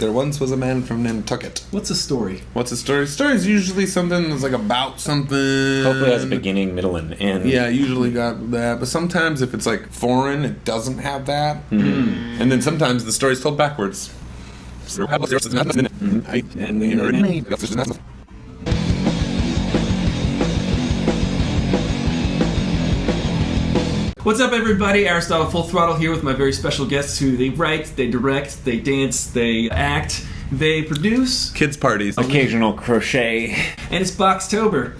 There once was a man from Nantucket. What's a story? What's a story? A story is usually something that's like about something. Hopefully it has a beginning, middle, and end. Yeah, usually got that. But sometimes if it's like foreign, it doesn't have that. And then sometimes the story's told backwards. What's up, everybody? Aristotle Full Throttle here with my very special guests who they write, they direct, they dance, they act, they produce. Kids' parties. Occasional crochet. And it's Boxtober.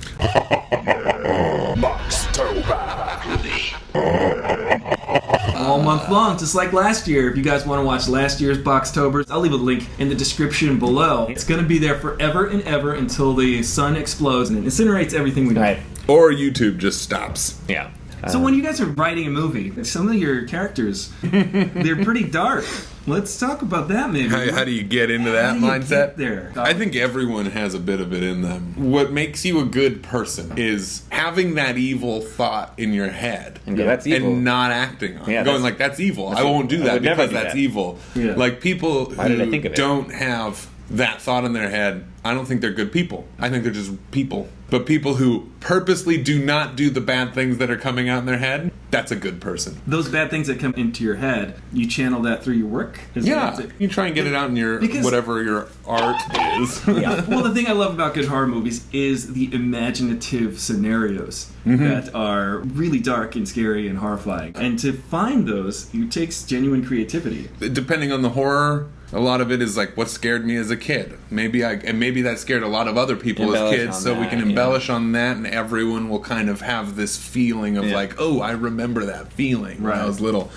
All month long, just like last year. If you guys want to watch last year's Boxtober, I'll leave a link in the description below. It's going to be there forever and ever until the sun explodes and incinerates everything we do. Right. Or YouTube just stops. Yeah. So when you guys are writing a movie, some of your characters, they're pretty dark. Let's talk about that maybe. How do you get into that mindset? Get there? I think everyone has a bit of it in them. What makes you a good person is having that evil thought in your head And go, that's evil. and not acting on it. Yeah, Going like, that's evil. I won't do I that would never because do that's that. evil. Yeah. Like people Why did I think who of it? don't have that thought in their head, I don't think they're good people. I think they're just people. But people who purposely do not do the bad things that are coming out in their head, that's a good person. Those bad things that come into your head, you channel that through your work? Yeah, you try and get it out in your whatever your art is. Yeah. Well, the thing I love about good horror movies is the imaginative scenarios that are really dark and scary and horrifying. And to find those, it takes genuine creativity. Depending on the horror, a lot of it is like what scared me as a kid. Maybe that scared a lot of other people as kids, so we can embellish on that, and everyone will kind of have this feeling of like, oh, I remember that feeling when I was little.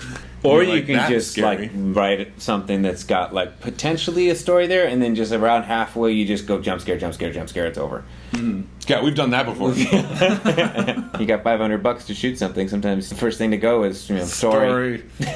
Or You're you like, can "That's just scary." like write something that's got like potentially a story there, and then just around halfway you just go jump scare, it's over. Yeah, we've done that before. You got $500 to shoot something. Sometimes the first thing to go is story. Is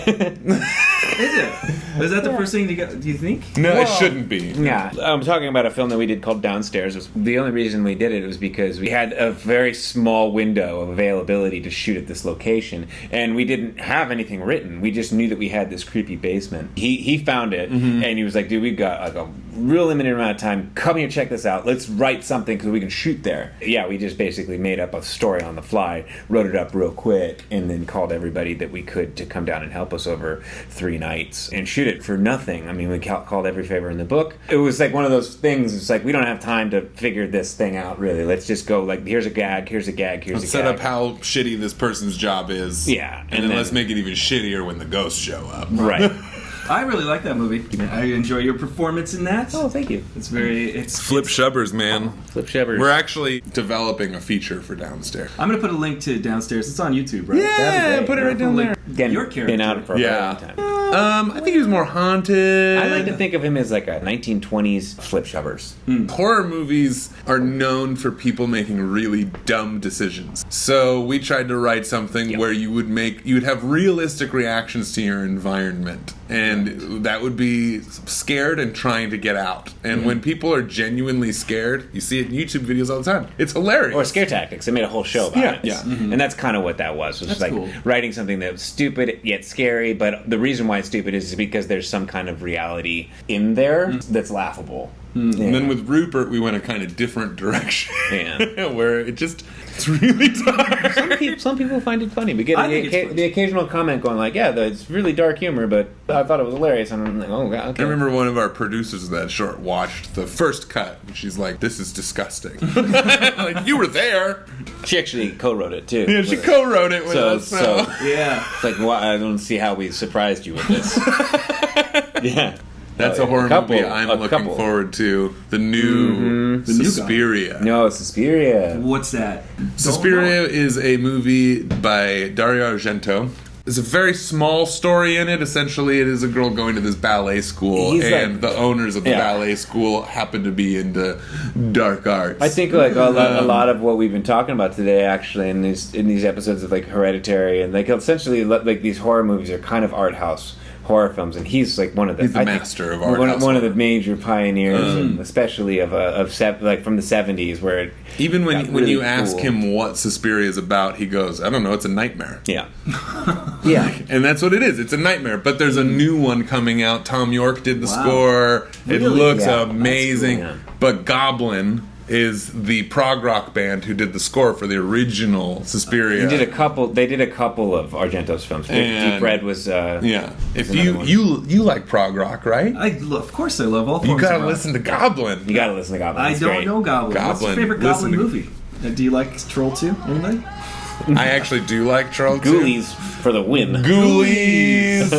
it? Is that the first thing do you think? No, it shouldn't be. Yeah, I'm talking about a film that we did called Downstairs. The only reason we did it was because we had a very small window of availability to shoot at this location, and we didn't have anything written. We just knew that we had this creepy basement. He found it, and he was like, "Dude, we've got like a real limited amount of time. Come here, check this out. Let's write something because we can shoot there." Yeah, we just basically made up a story on the fly, wrote it up real quick, and then called everybody that we could to come down and help us over 3 nights and shoot it for nothing. I mean, we called every favor in the book. It was like one of those things. It's like, we don't have time to figure this thing out, really. Let's just go, like, here's a gag, here's a gag, here's Let's a gag. set up how shitty this person's job is. Yeah. And then let's make it even shittier when the ghosts show up. Right. I really like that movie. I enjoy your performance in that. Oh, thank you. It's Flip Shubbers, man. Flip Shepard. We're actually developing a feature for Downstairs. I'm going to put a link to Downstairs. It's on YouTube, right? Yeah, put it right down there. Again, Your character. been out for a very long time. I think he was more haunted. I like to think of him as like a 1920s Flip Shubbers. Horror movies are known for people making really dumb decisions. So we tried to write something where you would have realistic reactions to your environment. And that would be scared and trying to get out. And when people are genuinely scared, you see it in YouTube videos all the time. It's hilarious. Or Scare Tactics. They made a whole show about it. Yeah. And that's kind of what that was. It was That's like cool. writing something that was stupid yet scary, but the reason why it's stupid is because there's some kind of reality in there that's laughable. And then with Rupert, we went a kind of different direction. Yeah. Where it's really dark. Some people find it funny. We get I think it's funny. the occasional comment going like, yeah, it's really dark humor, but I thought it was hilarious. And I'm like, oh, God, okay. I remember one of our producers of that short watched the first cut, and she's like, "This is disgusting." Like, you were there. She actually co-wrote it, too. Yeah, she co-wrote it with us. So Yeah. it's like, well, I don't see how we surprised you with this. Yeah. That's a horror movie I'm looking forward to. The new Suspiria. No, Suspiria. What's that? Suspiria is a movie by Dario Argento. There's a very small story in it. Essentially, it is a girl going to this ballet school, and the owners of the ballet school happen to be into dark arts. I think like a lot of what we've been talking about today, actually, in these episodes of like Hereditary, and like essentially like these horror movies are kind of art house horror films, and he's like one of the, He's the master of art house one of the horror. major pioneers, and especially of like from the 70s, where it Even when got really you ask cool. him what Suspiria is about, he goes, "I don't know. It's a nightmare." Yeah. Yeah. And that's what it is. It's a nightmare. But there's a new one coming out. Tom York did the Wow. score. It Really? looks Yeah, amazing. that's cool, yeah. But Goblin is the prog rock band who did the score for the original Suspiria. They did a couple of Argento's films. And- Deep Red was Yeah. If another one. you like prog rock, right? Of course I love all forms You of gotta rock. listen to Goblin. you gotta listen to Goblin. I It's don't great. know Goblin. What's your Goblin. favorite Goblin Listen to- movie? Do you like Troll 2? Anybody? I actually do like Troll 2. Ghoulies for the win. Ghoulies.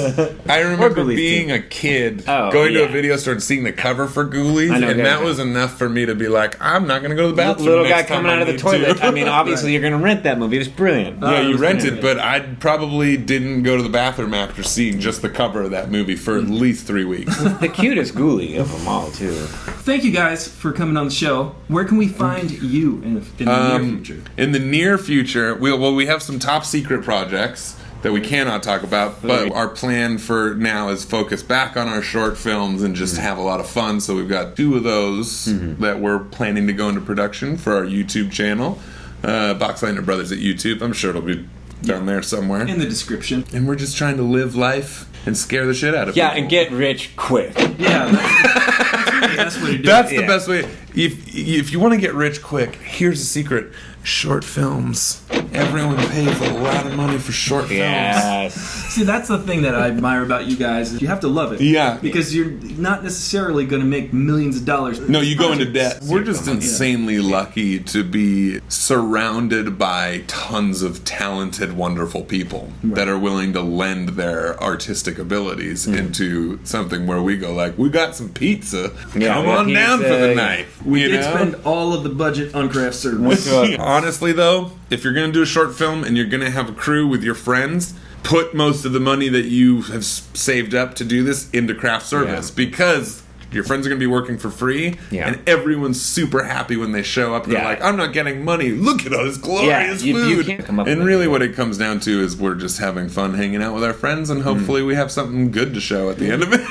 I remember Ghoulies, being too. a kid, Oh, going to yeah. a video store and seeing the cover for Ghoulies, I know, and yeah, that yeah. was enough for me to be like, I'm not going to go to the bathroom. Little guy next time coming I out of the need toilet. to. I mean, obviously you're gonna rent that movie. It's brilliant. Yeah, it you was rented, good. but I probably didn't go to the bathroom after seeing just the cover of that movie for at least 3 weeks. The cutest ghoulie of them all, too. Thank you guys for coming on the show. Where can we find you in the near future? In the near future, we have some top secret projects that we cannot talk about, but our plan for now is focus back on our short films and just have a lot of fun. So we've got 2 of those that we're planning to go into production for our YouTube channel, BOXLEITNER Brothers at YouTube. I'm sure it'll be down there somewhere. In the description. And we're just trying to live life and scare the shit out of Yeah, people. and get rich quick. Yeah, that's the best way to do That's it. the best way. If you want to get rich quick, here's the secret: short films. Everyone pays a lot of money for short films. Yes. See, that's the thing that I admire about you guys. You have to love it. Yeah. Because you're not necessarily going to make millions of dollars. No, you go into Projects. debt. We're just insanely lucky to be surrounded by tons of talented, wonderful people that are willing to lend their artistic abilities into something where we go like, we got some pizza. Yeah, Come we got on down pizza. for the night. We You did know? spend all of the budget on craft service. Honestly, though, if you're going to do a short film and you're going to have a crew with your friends, put most of the money that you have saved up to do this into craft service because your friends are going to be working for free and everyone's super happy when they show up and they're like, I'm not getting money. Look at all this glorious you food. can't come up And with really it. what it comes down to is we're just having fun hanging out with our friends and hopefully we have something good to show at the end of it.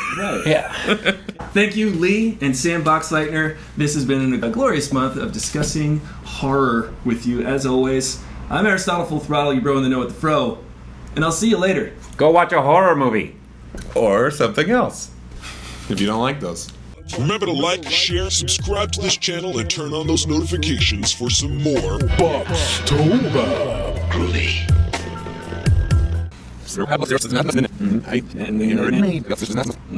Yeah. Thank you, Lee and Sam BOXLEITNER. This has been a glorious month of discussing horror with you, as always. I'm Aristotle Full Throttle, you bro in the know with the fro, and I'll see you later. Go watch a horror movie. Or something else. If you don't like those. Remember to like, share, subscribe to this channel, and turn on those notifications for some more BOXTOBER. Mm-hmm.